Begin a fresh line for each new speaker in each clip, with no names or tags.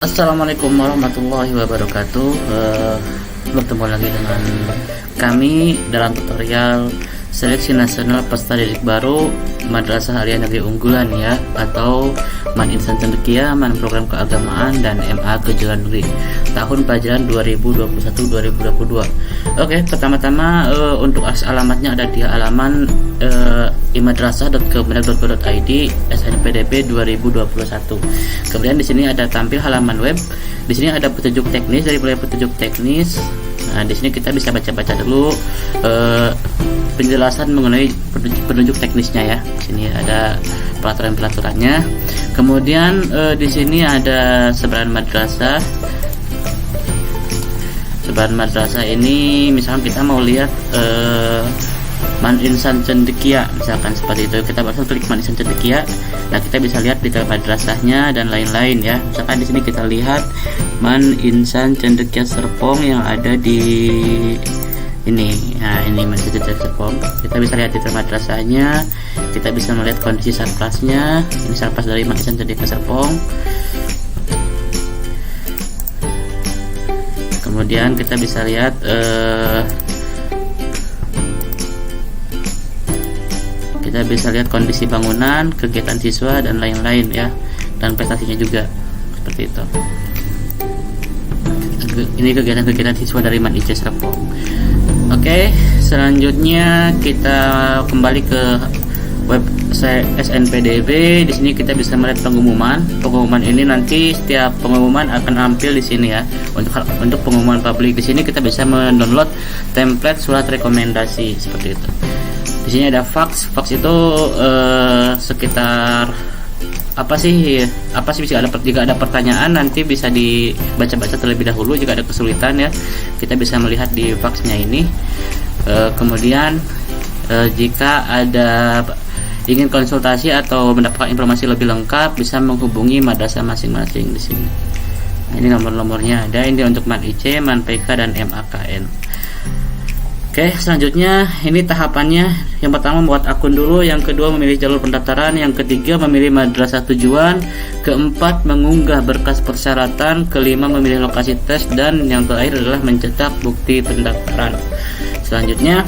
Assalamualaikum warahmatullahi wabarakatuh. Bertemu lagi dengan kami dalam tutorial seleksi nasional peserta didik baru Madrasah Aliyah Negeri Unggulan ya, atau Man Insan Cendekia, Man Program Keagamaan, dan MA Kejuruan Negeri tahun pelajaran 2021-2022. Oke, pertama-tama untuk alamatnya ada di halaman imadrasah.kemenag.go.id SNPDB 2021. Kemudian di sini ada tampil halaman web. Di sini ada petunjuk teknis, dari mulai petunjuk teknis. Nah, di sini kita bisa baca-baca dulu penjelasan mengenai petunjuk teknisnya ya. Di sini ada peraturan-peraturannya. Kemudian di sini ada sebaran madrasah. Sebaran madrasah ini misalkan kita mau lihat Man Insan Cendekia, misalkan seperti itu, kita langsung klik Man Insan Cendekia. Nah, kita bisa lihat detail madrasahnya dan lain-lain ya. Misalkan di sini kita lihat Man Insan Cendekia Serpong yang ada di ini. Nah, ini Man Insan Cendekia Serpong. Kita bisa lihat detail madrasahnya. Kita bisa melihat kondisi sarplasnya. Ini sarplas dari Man Insan Cendekia Serpong. Kemudian kita bisa lihat kondisi bangunan, kegiatan siswa, dan lain-lain ya, dan prestasinya juga seperti itu. Ini kegiatan-kegiatan siswa dari Man IC Serpong. Oke, selanjutnya kita kembali ke web SNPDB. Di sini kita bisa melihat pengumuman. Pengumuman ini nanti setiap pengumuman akan tampil di sini ya. Untuk pengumuman publik di sini kita bisa mendownload template surat rekomendasi seperti itu. Di sini ada fax. Fax itu sekitar apa sih jika ada pertanyaan nanti bisa dibaca-baca terlebih dahulu. Jika ada kesulitan ya, kita bisa melihat di faxnya ini. Kemudian jika ada ingin konsultasi atau mendapatkan informasi lebih lengkap, bisa menghubungi madrasah masing-masing di sini. Nah, ini nomor-nomornya ada. Ini untuk Man IC, Man PK, dan MAKN. Oke, selanjutnya ini tahapannya. Yang pertama membuat akun dulu, yang kedua memilih jalur pendaftaran, yang ketiga memilih madrasah tujuan, keempat mengunggah berkas persyaratan, kelima memilih lokasi tes, dan yang terakhir adalah mencetak bukti pendaftaran. Selanjutnya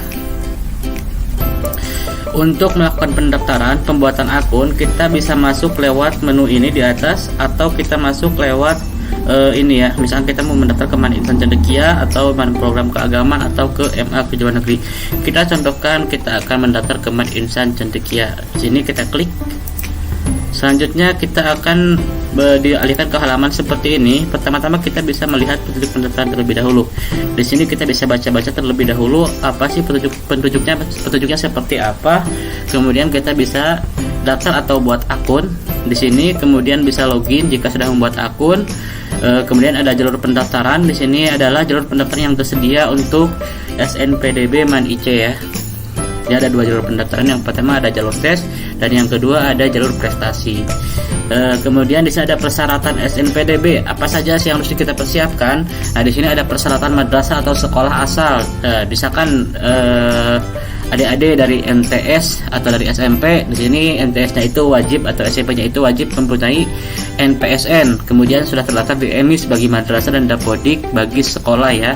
untuk melakukan pendaftaran, pembuatan akun, kita bisa masuk lewat menu ini di atas, atau kita masuk lewat ini ya, misalnya kita mau mendaftar ke Man Insan Cendekia atau Man Program Keagamaan atau ke MA Kejuruan Negeri. Kita contohkan kita akan mendaftar ke Man Insan Cendekia. Di sini kita klik. Selanjutnya kita akan dialihkan ke halaman seperti ini. Pertama-tama kita bisa melihat petunjuk pendaftaran terlebih dahulu. Di sini kita bisa baca-baca terlebih dahulu apa sih petunjuknya seperti apa. Kemudian kita bisa daftar atau buat akun di sini. Kemudian bisa login jika sudah membuat akun. Kemudian ada jalur pendaftaran. Di sini adalah jalur pendaftaran yang tersedia untuk SNPDB Man IC ya. Jadi ada dua jalur pendaftaran. Yang pertama ada jalur tes, dan yang kedua ada jalur prestasi. Kemudian di sini ada persyaratan SNPDB. Apa saja sih yang harus kita persiapkan? Nah, di sini ada persyaratan madrasah atau sekolah asal. Misalkan adik-adik dari MTS atau dari SMP, di sini MTS-nya itu wajib atau SMP-nya itu wajib mempunyai NPSN. Kemudian sudah terdaftar di EMI bagi madrasah dan Dapodik bagi sekolah ya.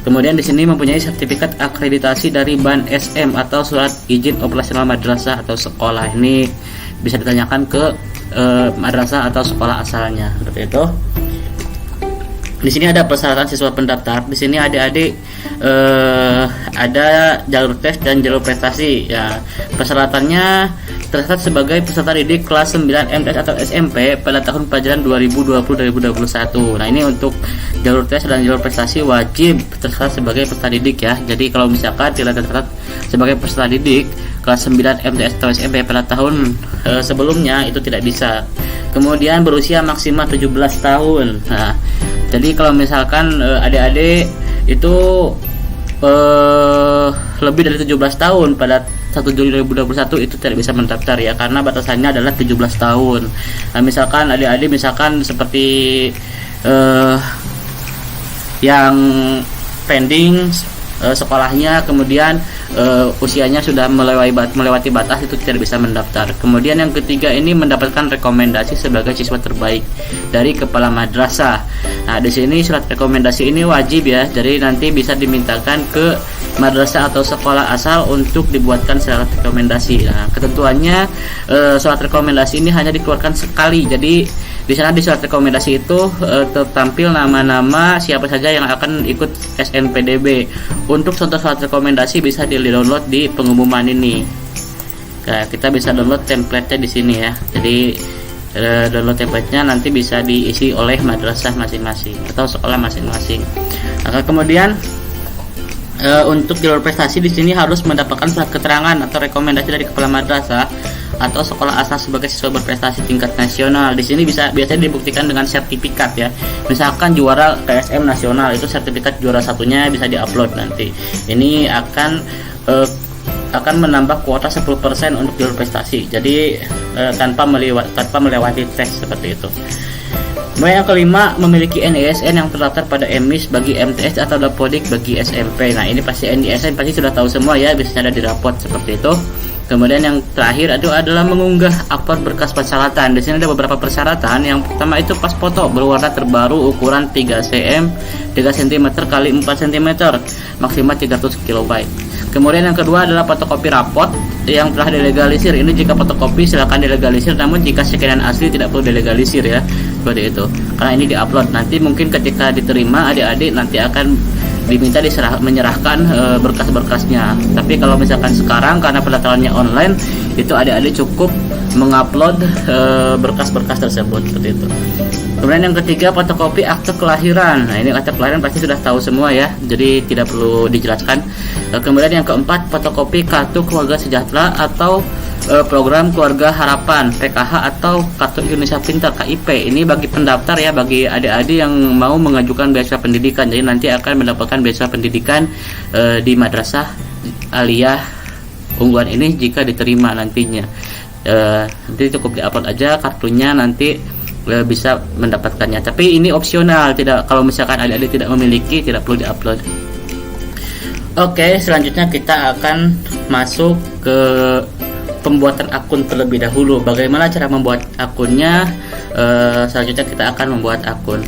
Kemudian di sini mempunyai sertifikat akreditasi dari BAN SM atau surat izin operasional madrasah atau sekolah. Ini bisa ditanyakan ke madrasah atau sekolah asalnya. Seperti itu. Di sini ada persyaratan siswa pendaftar. Di sini adik-adik ada jalur tes dan jalur prestasi. Ya, persyaratannya tercatat sebagai peserta didik kelas 9 MTS atau SMP pada tahun pelajaran 2020-2021. Nah, ini untuk jalur tes dan jalur prestasi wajib tercatat sebagai peserta didik ya. Jadi kalau misalkan tidak tercatat sebagai peserta didik kelas 9 MTS atau SMP pada tahun sebelumnya, itu tidak bisa. Kemudian berusia maksimal 17 tahun. Nah, jadi kalau misalkan adik-adik itu lebih dari 17 tahun pada 1 Juli 2021 itu tidak bisa mendaftar ya, karena batasannya adalah 17 tahun. Nah, misalkan adik-adik misalkan seperti yang pending sekolahnya, kemudian usianya sudah melewati batas, itu tidak bisa mendaftar. Kemudian yang ketiga ini mendapatkan rekomendasi sebagai siswa terbaik dari kepala madrasah. Nah, di sini surat rekomendasi ini wajib ya, jadi nanti bisa dimintakan ke madrasah atau sekolah asal untuk dibuatkan surat rekomendasi. Nah, ketentuannya surat rekomendasi ini hanya dikeluarkan sekali. Jadi di sana di surat rekomendasi itu tertampil nama-nama siapa saja yang akan ikut SNPDB. Untuk contoh surat rekomendasi bisa di-download di pengumuman ini. Nah, kita bisa download template-nya di sini ya. Jadi download template-nya nanti bisa diisi oleh madrasah masing-masing atau sekolah masing-masing. Nah, kemudian untuk jalur prestasi di sini harus mendapatkan surat keterangan atau rekomendasi dari kepala madrasah atau sekolah asal sebagai siswa berprestasi tingkat nasional. Di sini biasanya dibuktikan dengan sertifikat ya. Misalkan juara KSM nasional, itu sertifikat juara satunya bisa diupload nanti. Ini akan menambah kuota 10% untuk jalur prestasi. Jadi tanpa melewati tes seperti itu. Kemudian yang kelima, memiliki NISN yang terdaftar pada MIS bagi MTS atau Dapodik bagi SMP. Nah, ini pasti NISN pasti sudah tahu semua ya, biasanya ada di rapot seperti itu. Kemudian yang terakhir adalah mengunggah upload berkas persyaratan. Di sini ada beberapa persyaratan. Yang pertama itu pas foto berwarna terbaru ukuran 3 cm, 3 cm x 4 cm, maksimal 300 KB. Kemudian yang kedua adalah fotokopi rapot yang telah dilegalisir. Ini jika fotokopi silakan dilegalisir, namun jika scanan asli tidak perlu dilegalisir ya. Seperti itu. Karena ini diupload. Nanti mungkin ketika diterima adik-adik nanti akan diminta menyerahkan berkas-berkasnya. Tapi kalau misalkan sekarang karena pendaftarannya online, itu adik-adik cukup mengupload berkas-berkas tersebut seperti itu. Kemudian yang ketiga, fotokopi akte kelahiran. Nah, ini akte kelahiran pasti sudah tahu semua ya, jadi tidak perlu dijelaskan. Kemudian yang keempat, fotokopi kartu keluarga sejahtera atau program keluarga harapan PKH atau kartu Indonesia Pintar KIP. Ini bagi pendaftar ya, bagi adik-adik yang mau mengajukan beasiswa pendidikan. Jadi nanti akan mendapatkan beasiswa pendidikan di madrasah aliyah unggulan ini jika diterima nantinya. Nanti cukup diupload aja kartunya, nanti bisa mendapatkannya. Tapi ini opsional, tidak, kalau misalkan adik-adik tidak memiliki tidak perlu diupload. Oke, selanjutnya kita akan masuk ke pembuatan akun terlebih dahulu. Bagaimana cara membuat akunnya? Selanjutnya kita akan membuat akun.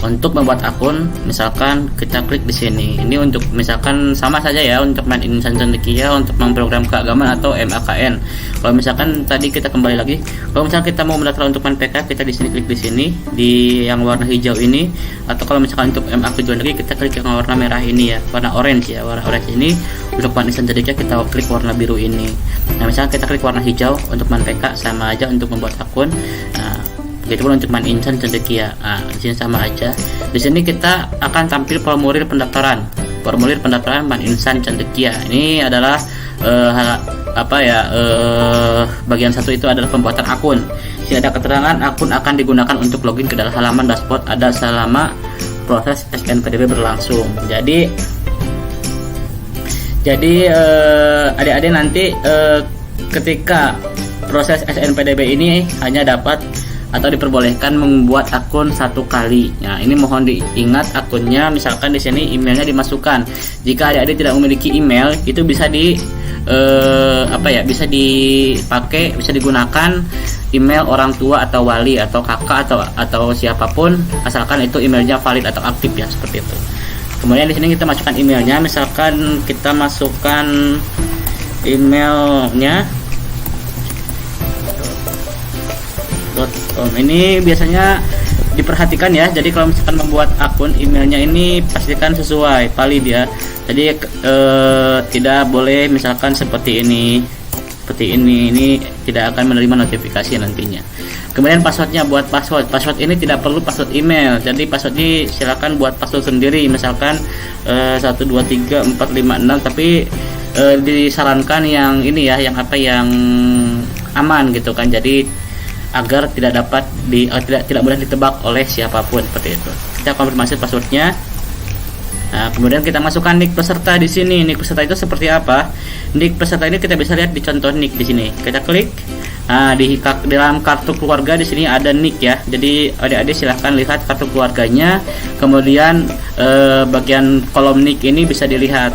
Untuk membuat akun, misalkan kita klik di sini. Ini untuk misalkan sama saja ya, untuk main insan cendekia, untuk program keagamaan atau MAKN. Kalau misalkan tadi kita kembali lagi, kalau misalkan kita mau mendaftar untuk main PK, kita di sini klik di sini di yang warna hijau ini. Atau kalau misalkan untuk MA tujuan negeri, kita klik yang warna merah ini ya, warna orange ya, warna orange ini. Untuk main insan cendekia kita klik warna biru ini. Nah, misalkan kita klik warna hijau untuk main PK, sama aja untuk membuat akun. Nah, begitu pun untuk main insan cendekia. Nah, di sini sama aja. Di sini kita akan tampil formulir pendaftaran. Formulir pendaftaran main insan cendekia. Ini adalah bagian satu itu adalah pembuatan akun. Di sini ada keterangan akun akan digunakan untuk login ke dalam halaman dashboard ada selama proses SNPDB berlangsung. Jadi adik-adik nanti ketika proses SNPDB ini hanya dapat atau diperbolehkan membuat akun satu kali. Nah, ini mohon diingat akunnya, misalkan di sini emailnya dimasukkan. Jika adik-adik tidak memiliki email, itu bisa bisa dipakai, bisa digunakan email orang tua atau wali atau kakak atau siapapun, asalkan itu emailnya valid atau aktif ya, seperti itu. Kemudian di sini kita masukkan emailnya, misalkan kita masukkan emailnya .com. Ini biasanya diperhatikan ya, jadi kalau misalkan membuat akun emailnya ini pastikan sesuai valid ya. Jadi tidak boleh misalkan seperti ini ini tidak akan menerima notifikasi nantinya. Kemudian passwordnya, buat password ini tidak perlu password email, jadi password ini silakan buat password sendiri, misalkan 1 2 3 4 5 6, tapi disarankan yang ini ya, yang aman gitu kan, jadi agar tidak dapat tidak mudah ditebak oleh siapapun, seperti itu. Kita konfirmasi passwordnya. Nah, kemudian kita masukkan nick peserta di sini. Nick peserta itu seperti apa? Nick peserta ini kita bisa lihat di contoh nick di sini. Kita klik. Nah, di dalam kartu keluarga di sini ada nick ya. Jadi adik-adik silahkan lihat kartu keluarganya. Kemudian bagian kolom nick ini bisa dilihat.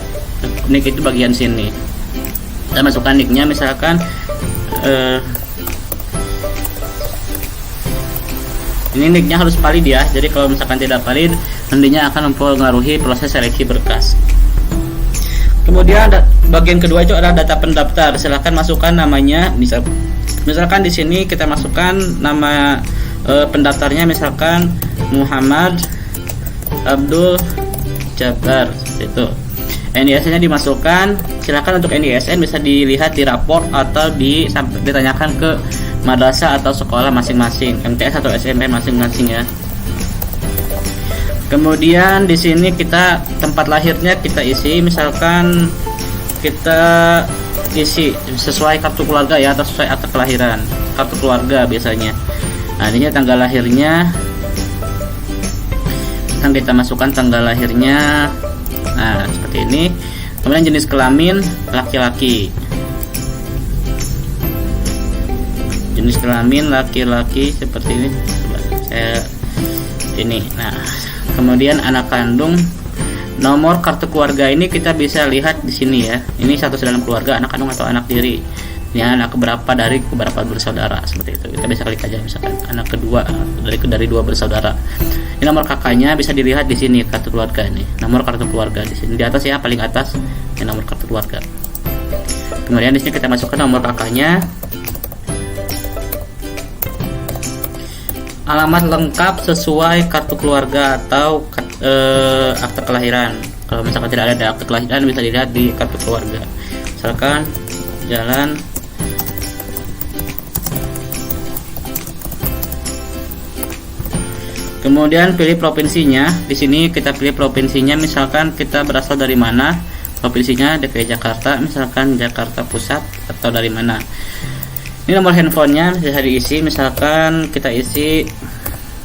Nick itu bagian sini. Kita masukkan nicknya, misalkan ini nicknya harus valid ya. Jadi kalau misalkan tidak valid, nantinya akan mempengaruhi proses seleksi berkas. Kemudian bagian kedua itu adalah data pendaftar. Silahkan masukkan namanya. Misalkan di sini kita masukkan nama pendaftarnya, misalkan Muhammad Abdul Jabbar, seperti itu. NISN-nya dimasukkan. Silahkan untuk NISN bisa dilihat di rapor atau ditanyakan ke madrasah atau sekolah masing-masing, MTS atau SMP masing-masing ya. Kemudian di sini kita tempat lahirnya kita isi, misalkan kita isi sesuai kartu keluarga ya, atau sesuai akte kelahiran, kartu keluarga biasanya. Nah, ini tanggal lahirnya, kan kita masukkan tanggal lahirnya. Nah, seperti ini. Kemudian jenis kelamin laki-laki. Jenis kelamin laki-laki seperti ini. Coba saya ini. Nah, kemudian anak kandung, nomor kartu keluarga ini kita bisa lihat di sini ya. Ini status dalam keluarga, anak kandung atau anak tiri. Ini anak keberapa dari keberapa bersaudara, seperti itu. Kita bisa klik aja, misalkan anak kedua dari 2 bersaudara. Ini nomor kakaknya bisa dilihat di sini, kartu keluarga ini. Nomor kartu keluarga di sini di atas ya, paling atas ini nomor kartu keluarga. Kemudian di sini kita masukkan nomor kakaknya. Alamat lengkap sesuai kartu keluarga atau akte kelahiran. Kalau misalkan tidak ada akte kelahiran, bisa dilihat di kartu keluarga. Misalkan Jalan Kemudian pilih provinsinya. Di sini kita pilih provinsinya, misalkan kita berasal dari mana. Provinsinya DKI Jakarta, misalkan Jakarta Pusat atau dari mana. Ini nomor handphonenya bisa diisi, misalkan kita isi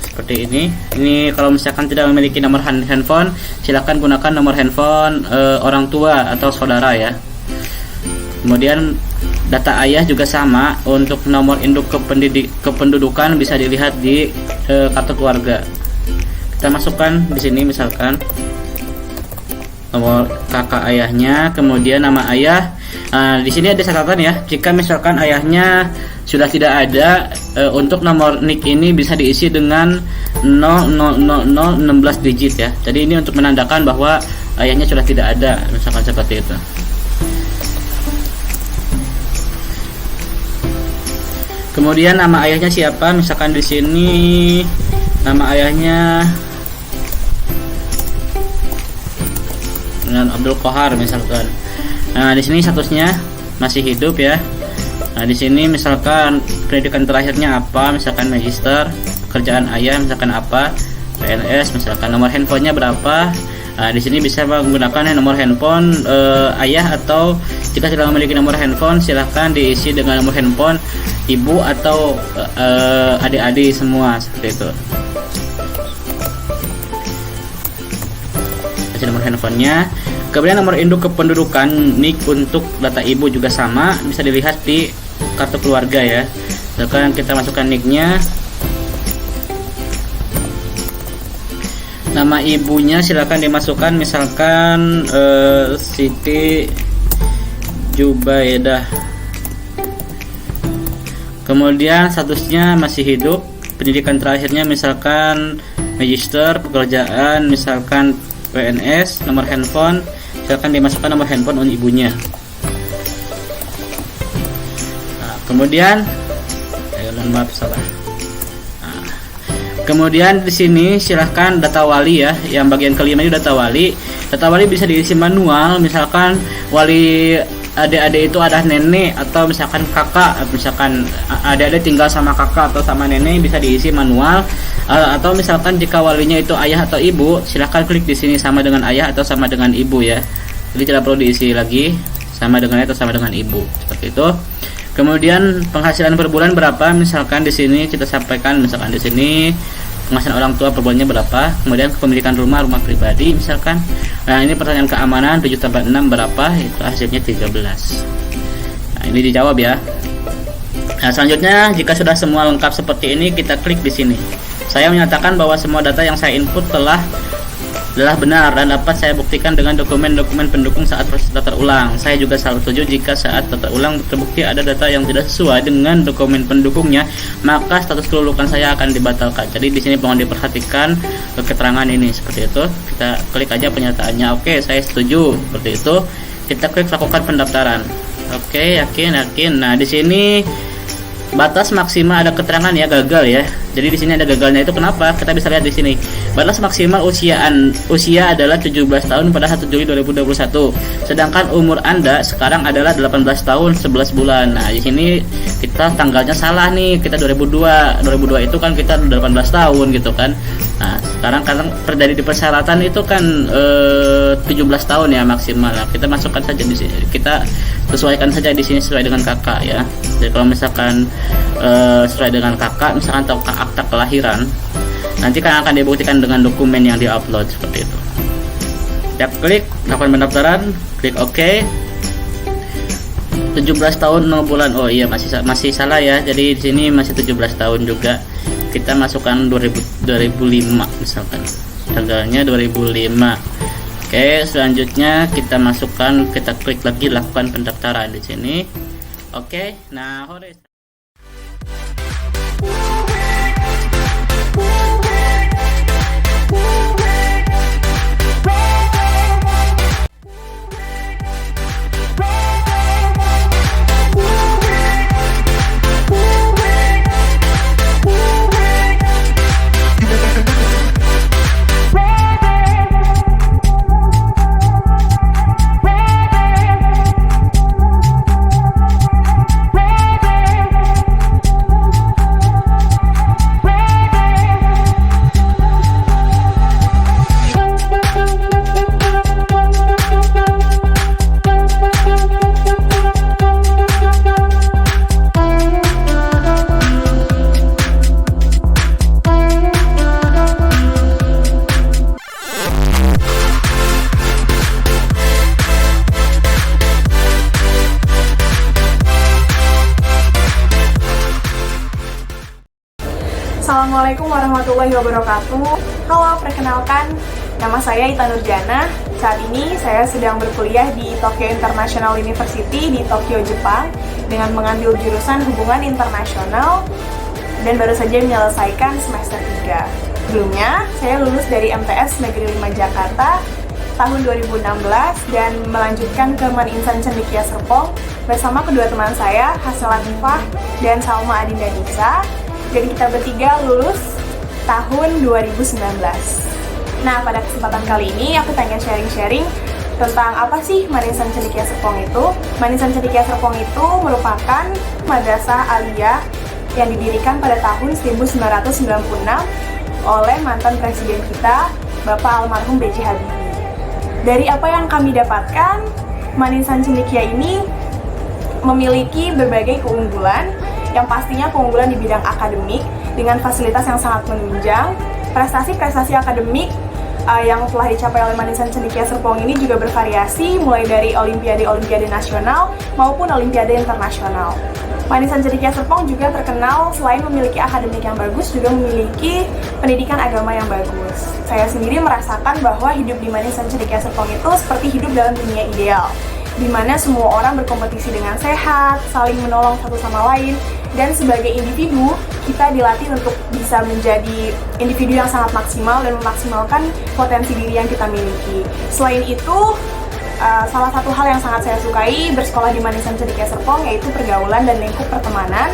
seperti ini. Ini kalau misalkan tidak memiliki nomor handphone, silakan gunakan nomor handphone orang tua atau saudara ya. Kemudian data ayah juga sama, untuk nomor induk kependudukan bisa dilihat di kartu keluarga. Kita masukkan di sini, misalkan nomor kakak ayahnya, kemudian nama ayah. Di sini ada catatan ya, jika misalkan ayahnya sudah tidak ada, untuk nomor NIK ini bisa diisi dengan 000016 digit ya. Jadi ini untuk menandakan bahwa ayahnya sudah tidak ada, misalkan seperti itu. Kemudian nama ayahnya siapa? Misalkan di sini nama ayahnya dengan Abdul Qahar misalkan. Nah, di sini statusnya masih hidup ya. Nah, di sini misalkan pendidikan terakhirnya apa? Misalkan magister. Kerjaan ayah misalkan apa? PNS. Misalkan nomor handphonenya berapa? Nah, di sini bisa menggunakan nomor handphone ayah, atau jika tidak memiliki nomor handphone silahkan diisi dengan nomor handphone ibu atau adik-adik semua, seperti itu. Kasih nomor handphonenya. Kemudian nomor induk kependudukan NIK untuk data ibu juga sama, bisa dilihat di kartu keluarga ya. Misalkan kita masukkan NIK-nya. Nama ibunya silakan dimasukkan, misalkan Siti Jubaidah. Kemudian statusnya masih hidup, pendidikan terakhirnya misalkan magister, pekerjaan misalkan PNS, nomor handphone silakan dimasukkan nomor handphone ibunya. Kemudian maaf salah. Kemudian di sini silahkan data wali ya, yang bagian kelima ini data wali. Data wali bisa diisi manual, misalkan wali adik-adik itu ada nenek atau misalkan kakak, misalkan adik-adik tinggal sama kakak atau sama nenek, bisa diisi manual. Atau misalkan jika walinya itu ayah atau ibu, silahkan klik di sini sama dengan ayah atau sama dengan ibu ya. Jadi tidak perlu diisi lagi sama dengan ayah atau sama dengan ibu, seperti itu. Kemudian penghasilan per bulan berapa? Misalkan di sini kita sampaikan, misalkan di sini penghasilan orang tua per bulannya berapa. Kemudian kepemilikan rumah pribadi misalkan. Nah, ini pertanyaan keamanan 7 tambah 6 berapa? Itu hasilnya 13. Nah, ini dijawab ya. Nah, selanjutnya jika sudah semua lengkap seperti ini, kita klik di sini. Saya menyatakan bahwa semua data yang saya input adalah benar dan dapat saya buktikan dengan dokumen-dokumen pendukung saat proses data ulang. Saya juga selalu setuju jika saat data ulang terbukti ada data yang tidak sesuai dengan dokumen pendukungnya, maka status kelulukan saya akan dibatalkan. Jadi di sini mohon diperhatikan keterangan ini seperti itu. Kita klik aja pernyataannya. Oke, saya setuju seperti itu. Kita klik lakukan pendaftaran. Oke, yakin. Nah, di sini batas maksimal ada keterangan ya, gagal ya. Jadi di sini ada gagalnya, itu kenapa? Kita bisa lihat di sini. Batas maksimal usia adalah 17 tahun pada 1 Juli 2021. Sedangkan umur Anda sekarang adalah 18 tahun 11 bulan. Nah, di sini kita tanggalnya salah nih. Kita 2002 itu kan kita 18 tahun gitu kan. Nah, sekarang karena terjadi di persyaratan itu kan 17 tahun ya maksimal. Nah, kita masukkan saja di sini. Kita sesuaikan saja di sini sesuai dengan kakak ya. Jadi kalau misalkan sesuai dengan kakak, misalkan atau akta kelahiran, nanti kan akan dibuktikan dengan dokumen yang diupload seperti itu. Kita klik lakukan pendaftaran, klik OK. 17 tahun 0 bulan. Oh iya, masih salah ya. Jadi di sini masih 17 tahun juga. Kita masukkan 2005 misalkan. Tanggalnya 2005. Oke, selanjutnya kita masukkan, kita klik lagi lakukan pendaftaran di sini. Oke, nah
Assalamualaikum warahmatullahi wabarakatuh. Halo, perkenalkan, nama saya Ita Nurjana. Saat ini saya sedang berkuliah di Tokyo International University di Tokyo, Jepang dengan mengambil jurusan hubungan internasional dan baru saja menyelesaikan semester 3. Sebelumnya, saya lulus dari MTS Negeri 5 Jakarta tahun 2016 dan melanjutkan ke Maninsan Cendekia Serpong bersama kedua teman saya, Hasna Latifah dan Salma Adinda Nisa. Jadi kita bertiga lulus tahun 2019. Nah, pada kesempatan kali ini aku pengen sharing-sharing tentang apa sih Maninsan Cendekia Serpong itu. Maninsan Cendekia Serpong itu merupakan madrasah aliyah yang didirikan pada tahun 1996 oleh mantan presiden kita, Bapak almarhum B.J. Habibie. Dari apa yang kami dapatkan, Maninsan Cendekia ini memiliki berbagai keunggulan, yang pastinya keunggulan di bidang akademik dengan fasilitas yang sangat menunjang. Prestasi-prestasi akademik yang telah dicapai oleh Maninsan Cendekia Serpong ini juga bervariasi, mulai dari olimpiade nasional maupun olimpiade internasional. Maninsan Cendekia Serpong juga terkenal selain memiliki akademik yang bagus, juga memiliki pendidikan agama yang bagus. Saya sendiri merasakan bahwa hidup di Maninsan Cendekia Serpong itu seperti hidup dalam dunia ideal, di mana semua orang berkompetisi dengan sehat, saling menolong satu sama lain, dan sebagai individu, kita dilatih untuk bisa menjadi individu yang sangat maksimal dan memaksimalkan potensi diri yang kita miliki. Selain itu, salah satu hal yang sangat saya sukai bersekolah di Manisan Cendekia Serpong yaitu pergaulan dan lingkup pertemanan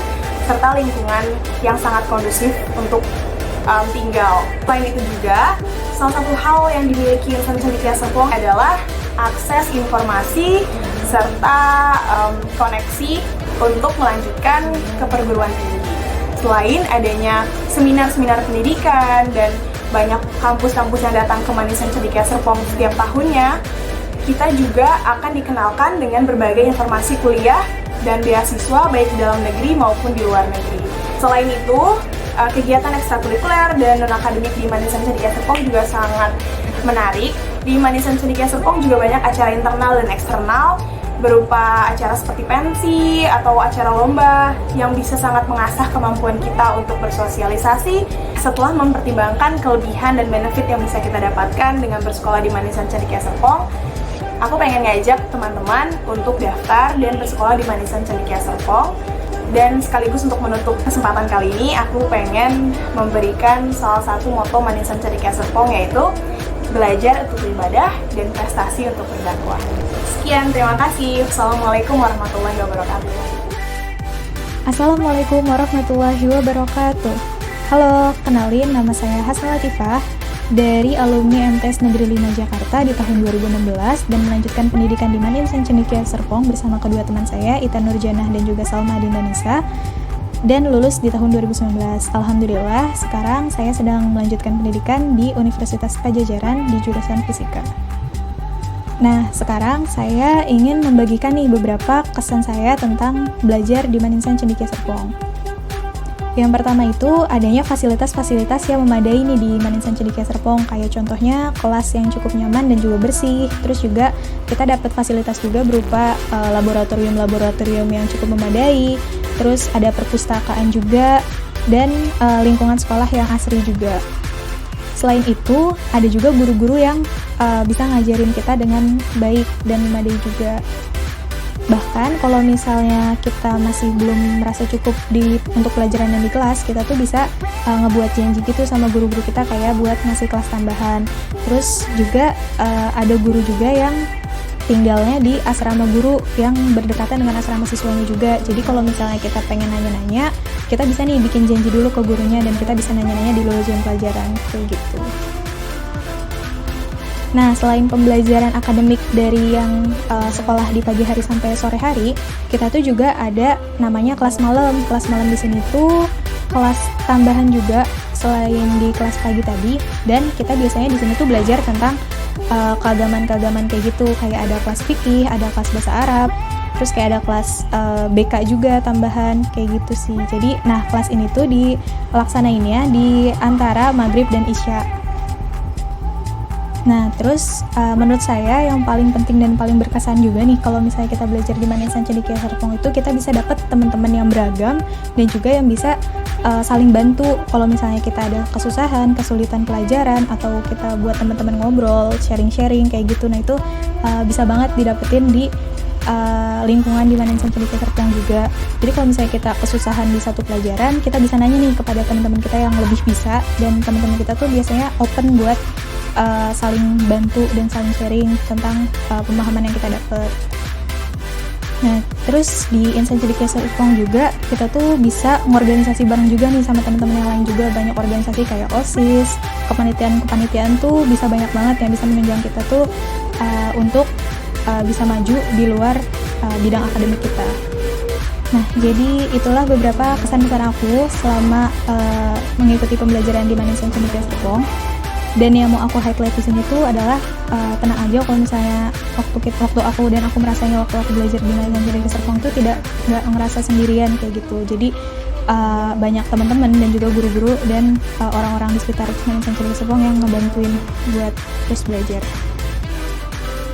serta lingkungan yang sangat kondusif untuk tinggal. Selain itu juga, salah satu hal yang dimiliki Manisan Cendekia Serpong adalah akses informasi serta koneksi untuk melanjutkan ke perguruan tinggi. Selain adanya seminar-seminar pendidikan dan banyak kampus-kampus yang datang ke Manisan Cendekia Serpong setiap tahunnya, kita juga akan dikenalkan dengan berbagai informasi kuliah dan beasiswa baik di dalam negeri maupun di luar negeri. Selain itu, kegiatan ekstrakurikuler dan non-akademik di Manisan Cendekia Serpong juga sangat menarik. Di Manisan Cendekia Serpong juga banyak acara internal dan eksternal berupa acara seperti pensi atau acara lomba yang bisa sangat mengasah kemampuan kita untuk bersosialisasi setelah mempertimbangkan kelebihan dan benefit yang bisa kita dapatkan dengan bersekolah di Manisan Cendekia Serpong. Aku pengen ngajak teman-teman untuk daftar dan bersekolah di Manisan Cendekia Serpong. Dan sekaligus untuk menutup kesempatan kali ini, aku pengen memberikan salah satu moto Manisan Cendekia Serpong, yaitu belajar untuk beribadah dan prestasi untuk berdakwah. Sekian, terima kasih. Assalamualaikum warahmatullahi wabarakatuh.
Assalamualaikum warahmatullahi wabarakatuh. Halo, kenalin, nama saya Hasna Latifah dari alumni MTs Negeri 5 Jakarta di tahun 2016 dan melanjutkan pendidikan di Manisan Cendekia Serpong bersama kedua teman saya, Ita Nurjanah dan juga Salma Adinda Nisa, dan lulus di tahun 2019. Alhamdulillah, sekarang saya sedang melanjutkan pendidikan di Universitas Padjadjaran di jurusan Fisika. Nah, sekarang saya ingin membagikan nih beberapa kesan saya tentang belajar di Manisan Cendekia Serpong. Yang pertama itu adanya fasilitas-fasilitas yang memadai nih di Manisan Cendekia Serpong, kayak contohnya kelas yang cukup nyaman dan juga bersih. Terus juga kita dapat fasilitas juga berupa laboratorium-laboratorium yang cukup memadai. Terus ada perpustakaan juga dan lingkungan sekolah yang asri juga. Selain itu, ada juga guru-guru yang bisa ngajarin kita dengan baik dan memadai juga. Bahkan kalau misalnya kita masih belum merasa cukup untuk pelajaran yang di kelas, kita tuh bisa ngebuat janji gitu sama guru-guru kita kayak buat ngasih kelas tambahan. Terus juga ada guru juga yang tinggalnya di asrama guru yang berdekatan dengan asrama siswanya juga. Jadi kalau misalnya kita pengen nanya-nanya, kita bisa nih bikin janji dulu ke gurunya dan kita bisa nanya-nanya di luar jam pelajaran, kayak gitu. Nah, selain pembelajaran akademik dari yang sekolah di pagi hari sampai sore hari, kita tuh juga ada namanya kelas malam. Kelas malam di sini tuh kelas tambahan juga selain di kelas pagi tadi, dan kita biasanya di sini tuh belajar tentang keagamaan-keagamaan kayak gitu, kayak ada kelas fikih, ada kelas bahasa Arab, terus kayak ada kelas BK juga tambahan kayak gitu sih. Jadi, nah kelas ini tuh dilaksanainnya di antara maghrib dan isya. Nah, terus menurut saya yang paling penting dan paling berkesan juga nih kalau misalnya kita belajar di Manisan Cendekia Serpong itu kita bisa dapat teman-teman yang beragam dan juga yang bisa saling bantu kalau misalnya kita ada kesusahan, kesulitan pelajaran, atau kita buat teman-teman ngobrol, sharing-sharing kayak gitu. Nah, itu bisa banget didapetin di lingkungan di Manisan Cendekia Serpong juga. Jadi kalau misalnya kita kesusahan di satu pelajaran, kita bisa nanya nih kepada teman-teman kita yang lebih bisa, dan teman-teman kita tuh biasanya open buat saling bantu dan saling sharing tentang pemahaman yang kita dapat. Nah, terus di Insan Cendekia Serpong juga kita tuh bisa ngorganisasi bareng juga nih sama teman-teman yang lain juga. Banyak organisasi kayak OSIS, kepanitiaan tuh bisa banyak banget yang bisa menunjang kita tuh untuk bisa maju di luar bidang akademik kita. Nah, jadi itulah beberapa kesan-kesan aku selama mengikuti pembelajaran di Manisan Cendekia Serpong. Dan yang mau aku highlight di sini tuh adalah tenang aja kalau misalnya waktu aku dan aku merasanya waktu aku belajar di Manisan Cendekia Serpong tuh nggak ngerasa sendirian kayak gitu. Jadi banyak teman-teman dan juga guru-guru dan orang-orang di sekitar Manisan Cendekia Serpong yang ngebantuin buat terus belajar.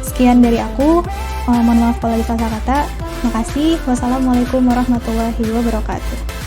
Sekian dari aku. Mohon maaf kalau ada salah kata. Makasih. Wassalamualaikum warahmatullahi wabarakatuh.